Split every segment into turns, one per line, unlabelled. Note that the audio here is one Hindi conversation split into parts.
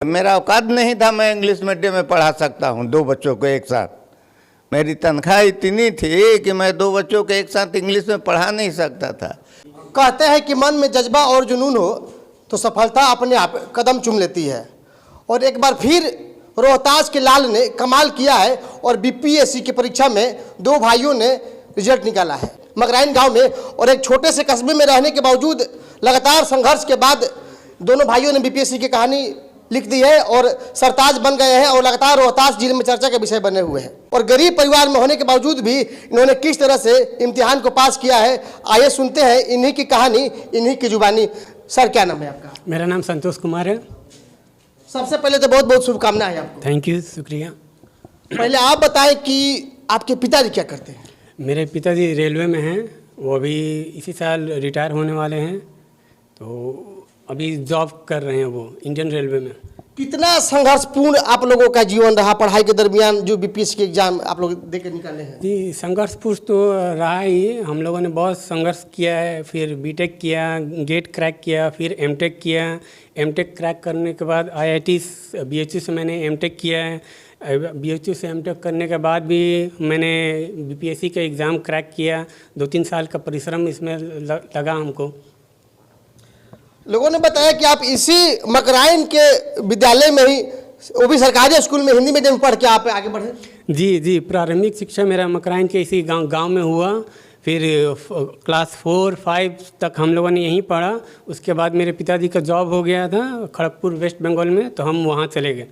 मेरा औकात नहीं था मैं इंग्लिश मीडियम में पढ़ा सकता हूँ 2 बच्चों को एक साथ। मेरी तनख्वाह इतनी थी कि मैं 2 बच्चों को एक साथ इंग्लिश में पढ़ा नहीं सकता था।
कहते हैं कि मन में जज्बा और जुनून हो तो सफलता अपने आप कदम चूम लेती है, और एक बार फिर रोहतास के लाल ने कमाल किया है और बीपीएससी की परीक्षा में 2 भाइयों ने रिजल्ट निकाला है। मगराइन गांव में और एक छोटे से कस्बे में रहने के बावजूद लगातार संघर्ष के बाद दोनों भाइयों ने बीपीएससी की कहानी लिख दी है और सरताज बन गए हैं और लगातार रोहतास जिले में चर्चा का विषय बने हुए हैं। और गरीब परिवार में होने के बावजूद भी इन्होंने किस तरह से इम्तिहान को पास किया है, आइए सुनते हैं इन्हीं की कहानी, इन्हीं की जुबानी। सर, क्या नाम है आपका?
मेरा नाम संतोष कुमार है।
सबसे पहले तो बहुत बहुत शुभकामनाएं आपको।
थैंक यू, शुक्रिया।
पहले आप बताएं कि आपके पिताजी क्या करते हैं?
मेरे पिताजी रेलवे में हैं, वो अभी इसी साल रिटायर होने वाले हैं, तो अभी जॉब कर रहे हैं वो इंडियन रेलवे में।
कितना संघर्षपूर्ण आप लोगों का जीवन रहा पढ़ाई के दरमियान, जो बीपीएससी के एग्जाम आप लोग दे के निकाले हैं?
जी, संघर्षपूर्ण तो रहा ही। हम लोगों ने बहुत संघर्ष किया है, फिर बीटेक किया, गेट क्रैक किया, फिर एमटेक किया। एमटेक क्रैक करने के बाद आईआईटी बीएचयू से मैंने एमटेक किया है। बीएचयू से एमटेक करने के बाद भी मैंने बीपीएससी का एग्ज़ाम क्रैक किया। 2-3 साल का परिश्रम इसमें लगा हमको।
लोगों ने बताया कि आप इसी मकराइन के विद्यालय में ही, वो भी सरकारी स्कूल में, हिंदी मीडियम में पढ़ के आप आगे बढ़े।
जी, प्रारंभिक शिक्षा मेरा मकराइन के इसी गांव में हुआ। फिर क्लास 4-5 तक हम लोगों ने यहीं पढ़ा। उसके बाद मेरे पिताजी का जॉब हो गया था खड़गपुर वेस्ट बंगाल में, तो हम वहाँ चले गए।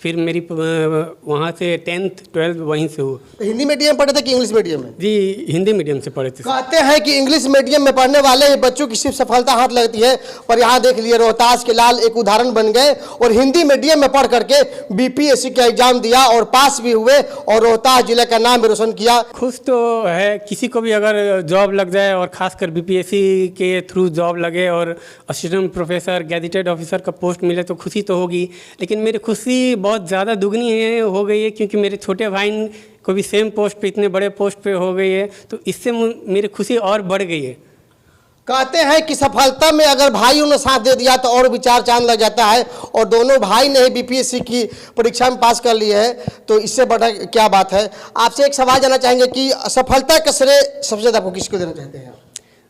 फिर मेरी वहाँ से 10th 12th वहीं से हुआ।
तो हिंदी मीडियम में पढ़े थे कि इंग्लिश मीडियम में?
जी, हिंदी मीडियम से पढ़े थे।
कहते हैं कि इंग्लिश मीडियम में पढ़ने वाले बच्चों की सिर्फ सफलता हाथ लगती है, पर यहाँ देख लिए रोहतास के लाल एक उदाहरण बन गए और हिंदी मीडियम में पढ़ करके बीपीएससी का एग्जाम दिया और पास भी हुए और रोहतास जिले का नाम भी रोशन किया।
खुश तो है, किसी को भी अगर जॉब लग जाए और खासकर बीपीएससी के थ्रू जॉब लगे और असिस्टेंट प्रोफेसर, गैजेटेड ऑफिसर का पोस्ट मिले तो खुशी तो होगी, लेकिन मेरी खुशी बहुत ज़्यादा दुगनी हो गई है क्योंकि मेरे छोटे भाई को भी सेम पोस्ट पे, इतने बड़े पोस्ट पे हो गई है, तो इससे मेरी खुशी और बढ़ गई है।
कहते हैं कि सफलता में अगर भाइयों ने साथ दे दिया तो और भी 4 चांद लग जाता है, और दोनों भाई ने ही बीपीएससी की परीक्षा में पास कर ली है, तो इससे बड़ा क्या बात है। आपसे एक सवाल जानना चाहेंगे कि सफलता का श्रेय सबसे ज़्यादा आपको किसको देना चाहते हैं?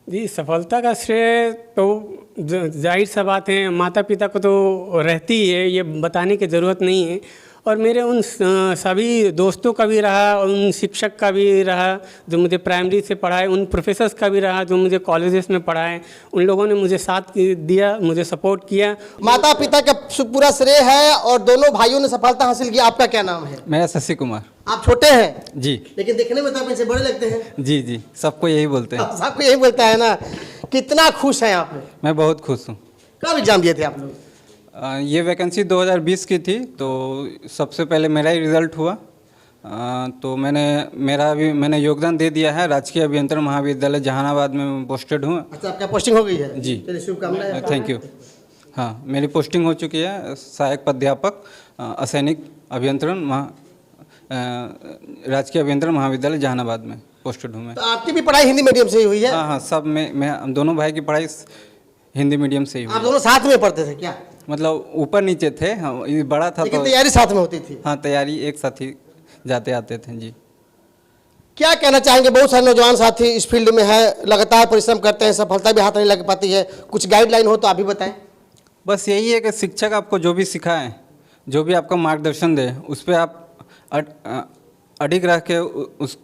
जी, सफलता का श्रेय तो जाहिर सा बात है माता पिता को तो रहती ही है, ये बताने की ज़रूरत नहीं है। और मेरे उन सभी दोस्तों का भी रहा और उन शिक्षक का भी रहा जो मुझे प्राइमरी से पढ़ाए, उन प्रोफेसर्स का भी रहा जो मुझे कॉलेजेस में पढ़ाए। उन लोगों ने मुझे साथ दिया, मुझे सपोर्ट किया।
माता पिता का पूरा श्रेय है और दोनों भाइयों ने सफलता हासिल की। आपका क्या नाम है?
मेरा शशि कुमार।
आप छोटे हैं?
जी।
लेकिन देखने में तो आप इनसे बड़े लगते हैं।
जी, सबको यही बोलते हैं।
सबको यही बोलता है ना। कितना खुश हैं आप? मैं
बहुत खुश हूँ।
कब एग्जाम दिए थे आप लोग?
ये वैकेंसी 2020 की थी, तो सबसे पहले मेरा ही रिज़ल्ट हुआ। तो मैंने योगदान दे दिया है। राजकीय अभियंत्रण महाविद्यालय जहानाबाद में पोस्टेड हूँ।
अच्छा, आपका पोस्टिंग हो गई है?
जी,
शुभकामनाएं।
Thank you. हाँ, मेरी पोस्टिंग हो चुकी है। सहायक प्राध्यापक असैनिक अभियंत्रण राजकीय अभियंत्रण महाविद्यालय जहानाबाद में पोस्टेड हूँ मैं।
तो आपकी भी पढ़ाई हिंदी मीडियम से ही हुई है?
हाँ, सब मैं दोनों भाई की पढ़ाई हिंदी मीडियम से ही हुई।
आप दोनों साथ में पढ़ते थे क्या?
मतलब ऊपर नीचे थे। हाँ, ये बड़ा था तो
तैयारी साथ में होती थी?
हाँ, तैयारी एक साथ ही जाते आते थे। जी,
क्या कहना चाहेंगे? बहुत सारे नौजवान साथी इस फील्ड में है, लगातार परिश्रम करते हैं, सफलता भी हाथ नहीं लग पाती है। कुछ गाइडलाइन हो तो आप भी बताएं।
बस यही है कि शिक्षक आपको जो भी सिखाएं, जो भी आपका मार्गदर्शन दे, उस पर आप अडिग रह के उस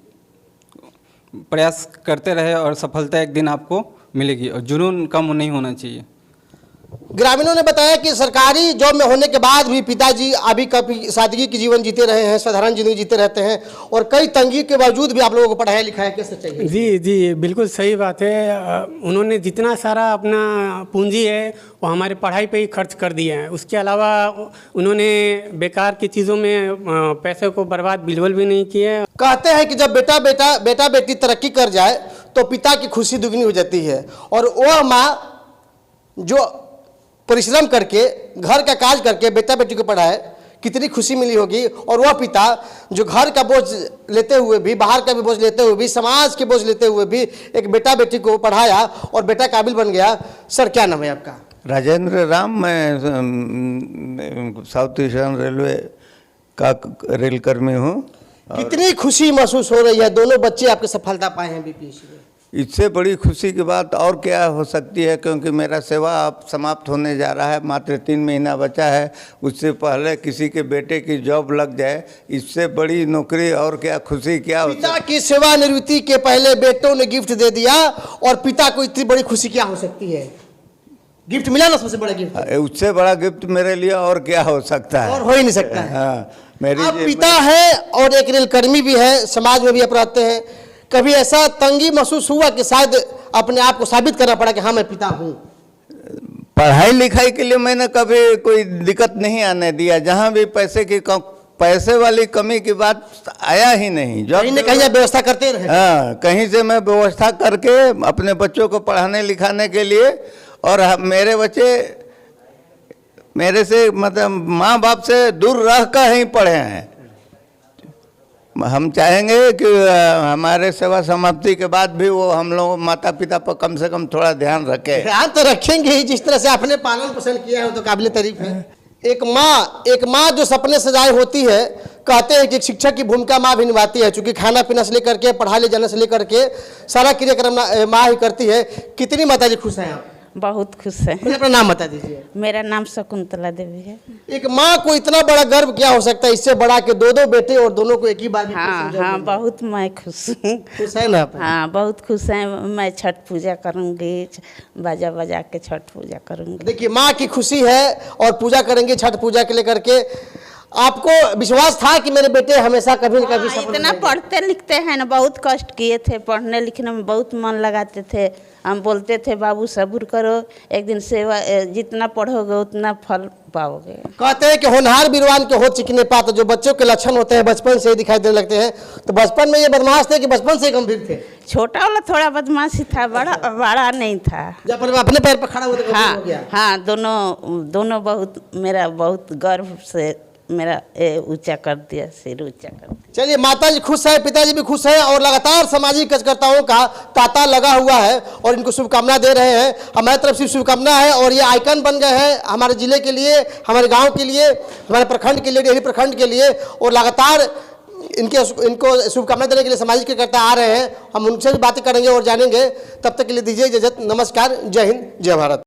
प्रयास करते रहे और सफलता एक दिन आपको मिलेगी। और जुनून कम नहीं होना चाहिए।
ग्रामीणों ने बताया कि सरकारी जॉब में होने के बाद भी पिताजी अभी काफ़ी सादगी की जीवन जीते रहे हैं, साधारण जिंदगी जीते रहते हैं, और कई तंगी के बावजूद भी आप लोगों को पढ़ाया लिखाया। क्या सच्चाई है?
जी, बिल्कुल सही बात है। उन्होंने जितना सारा अपना पूंजी है वो हमारे पढ़ाई पे ही खर्च कर दिया है। उसके अलावा उन्होंने बेकार की चीज़ों में पैसे को बर्बाद बिल्कुल भी नहीं किया।
कहते हैं कि जब बेटा बेटी तरक्की कर जाए तो पिता की खुशी दुगनी हो जाती है, और वह माँ जो परिश्रम करके घर का काज करके बेटा बेटी को पढ़ाए, कितनी खुशी मिली होगी। और वह पिता जो घर का बोझ लेते हुए भी, बाहर का भी बोझ लेते हुए भी, समाज के बोझ लेते हुए भी एक बेटा बेटी को पढ़ाया और बेटा काबिल बन गया। सर, क्या नाम है आपका?
राजेंद्र राम, मैं साउथ ईस्टर्न रेलवे का रेलकर्मी हूँ।
कितनी खुशी महसूस हो रही है, दोनों बच्चे आपके सफलता पाए हैं बीपीएससी में?
इससे बड़ी खुशी की बात और क्या हो सकती है, क्योंकि मेरा सेवा अब समाप्त होने जा रहा है, मात्र 3 महीना बचा है। उससे पहले किसी के बेटे की जॉब लग जाए, इससे बड़ी नौकरी और क्या, खुशी क्या हो
पिता की सेवानिवृत्ति के पहले बेटों ने गिफ्ट दे दिया, और पिता को इतनी बड़ी खुशी क्या हो सकती है? गिफ्ट मिला ना, सबसे बड़ा गिफ्ट।
उससे बड़ा गिफ्ट मेरे लिए और क्या हो सकता है?
और हो ही नहीं सकता है।
हाँ, मेरी
आप पिता है और एक रेलकर्मी भी है, समाज में भी आप रहते हैं। कभी ऐसा तंगी महसूस हुआ कि शायद अपने आप को साबित करना पड़ा कि हाँ मैं पिता हूँ?
पढ़ाई लिखाई के लिए मैंने कभी कोई दिक्कत नहीं आने दिया। जहाँ भी पैसे वाली कमी की बात आया ही नहीं।
कहीं न कहीं आप व्यवस्था करते रहे।
हाँ, कहीं से मैं व्यवस्था करके अपने बच्चों को पढ़ाने लिखाने के लिए, और मेरे बच्चे मेरे से मतलब माँ बाप से दूर रह कर ही पढ़े हैं। हम चाहेंगे कि हमारे सेवा समाप्ति के बाद भी वो हम लोग माता पिता पर कम से कम थोड़ा ध्यान रखें।
ध्यान तो रखेंगे ही, जिस तरह से आपने पालन पोषण किया है वो तो काबिल तारीफ है। एक माँ जो सपने सजाए होती है, कहते हैं कि एक शिक्षक की भूमिका माँ भी निभाती है, क्योंकि खाना पीना से लेकर के पढ़ाई ले जाने से लेकर के सारा क्रियाक्रम माँ ही करती है। कितनी माता जी खुश हैं आप?
बहुत खुश है।
मुझे अपना नाम बता दीजिए।
मेरा नाम शकुंतला देवी है।
एक माँ को इतना बड़ा गर्व क्या हो सकता है, इससे बड़ा के 2 बेटे और दोनों को एक ही बार में
हाँ, बहुत मैं खुश हूँ।
खुश है ना आप?
हाँ, बहुत खुश है। मैं छठ पूजा करूँगी, बाजा बजा के छठ पूजा करूँगी।
देखिए, माँ की खुशी है और पूजा करेंगे छठ पूजा के लेकर के। आपको विश्वास था कि मेरे बेटे हमेशा कभी न कभी सफल
इतना पढ़ते लिखते हैं ना, बहुत कष्ट किए थे, पढ़ने लिखने में बहुत मन लगाते थे। हम बोलते थे बाबू सब्र करो, एक दिन सेवा जितना पढ़ोगे उतना फल पाओगे।
कहते हैं कि होनहार वीरवान के हो चिकने पात, जो बच्चों के लक्षण होते हैं बचपन से ही दिखाई देने लगते हैं। तो बचपन में ये बदमाश थे कि बचपन से गंभीर थे?
छोटा वाला थोड़ा बदमाशी था, बड़ा नहीं था।
जब अपने पैर पर खड़ा हुआ तो गंभीर हो गया।
हाँ, दोनों बहुत, मेरा बहुत गर्व से मेरा ऊंचा कर दिया, सिर ऊंचा कर दिया।
चलिए, माता जी खुश है, पिताजी भी खुश है, और लगातार सामाजिक कार्यकर्ताओं का तांता लगा हुआ है और इनको शुभकामना दे रहे हैं। हमारी तरफ से शुभकामना है, और ये आइकन बन गए हैं हमारे जिले के लिए, हमारे गांव के लिए, हमारे प्रखंड के लिए, डेहरी प्रखंड के लिए, और लगातार इनको शुभकामना देने के लिए सामाजिक कार्यकर्ता आ रहे हैं। हम उनसे भी बातें करेंगे और जानेंगे। तब तक के लिए दीजिए इजाजत। नमस्कार, जय हिंद, जय भारत।